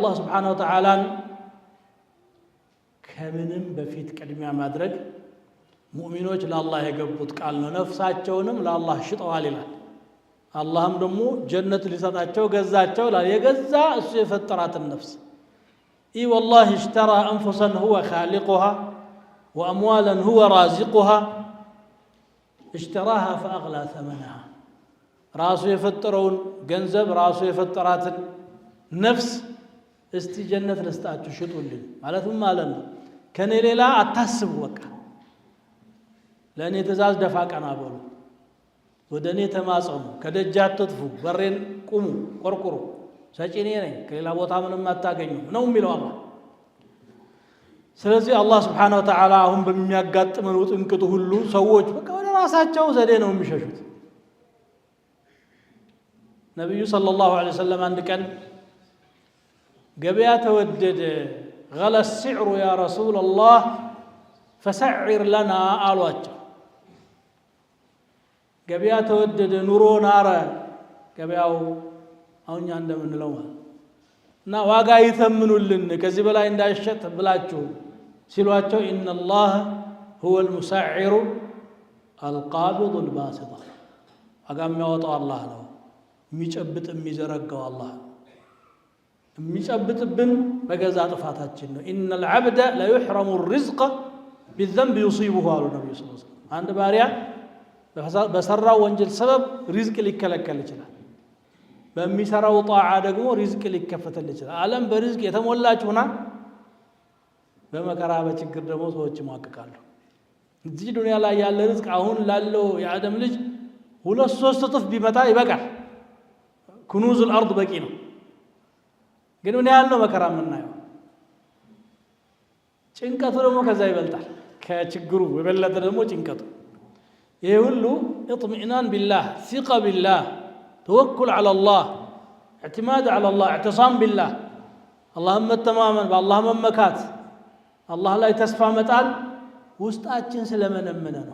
الله سبحانه وتعالى ከምንም በፊት ቅድሚያ ማድረግ ሙእሚኖች ለአላህ የገቡት ቃል ነው ነፍሳቸውንም ለአላህ ሽጠዋል ይላል አላህም ደግሞ ጀነት ሊሰጣቸው ገዛቸው ይላል የገዛ እሱ የፈጠራትን ነፍስ اي والله اشترى انفسا هو خالقها واموالا هو رازقها اشتراها فاغلى ثمنها راسو يفطرون ገንዘብ ራሱ የፈጠራትን ነፍስ እስቲ ጀነት ለስጣችሁ ሽጡልን ማለትም ማለት ነው ከኔ ሌላ አታስቡ በቃ ለኔ ተዛዝ ደፋ ቀና በሉ ወደኔ ተማጸኑ ከደጃት ተጥፉ በሬን ቁሙ ቆርቆሩ ሰጪኔ ነኝ ከሌላ ቦታ ምንም አታገኙ ነው የሚለው አላህ ስለዚህ አላህ Subhanahu Wa Ta'ala አሁን በሚያጋጥመን ውጥንቅጡ ሁሉ ሰዎች በቃ ወደ ራሳቸው ዘዴ ነው የሚሸሹት ነብዩ ሰለላሁ ዐለይሂ ወሰለም አንድ ቀን ገበያ ተወደደ غلى السعر يا رسول الله فسعر لنا አሏቸው ገበያ ተወደደ ኑሮ ናረ ገበያው አሁን እንደምንለው እና ዋጋ ይተምኑልን ከዚህ በላይ እንዳይሸጥ ብላችሁ ሲሏቸው ان الله هو المسعر القابض الباسط ዋጋ የሚያወጣው አላህ ነው የሚጨብጥ የሚዘረጋው አላህ የሚጨብጥብን በገዛ ጥፋታችን ነው ان العبد لا يحرم الرزق بالذنب يصيبه አሉ ነብዩ ሰለላሁ ዐለይሂ ወሰለም አንድ ባሪያ በሰራው ወንጀል ሰበብ ሪዝቅ ሊከለከል ይችላል በሚሰራው ጣዓ ደግሞ ሪዝቅ ሊከፈተል ይችላል ዓለም በሪዝቅ የተሞላች ሆና በመከራ በችግር ደግሞ ሰዎች ይማቀቃሉ እዚህ ዱንያ ላይ ያለ ሪዝቅ አሁን ላለው የአደም ልጅ ሁለት ሶስት እጥፍ ቢመጣ ይበቃል كنوز الارض በቂ ነው ግን ምን ያህል ነው መከራ የምናየው ጭንቀቱ ደግሞ ከዛ ይበልጣል ከችግሩ የበለጠ ደግሞ ጭንቀቱ ይሄ ሁሉ اطمئنان بالله ثقة بالله توكل على الله اعتماد على الله اعتصام بالله اللهم تماما بالله ممكات الله لا يتسفى متال ውስጣችን ስለመነመነ ነው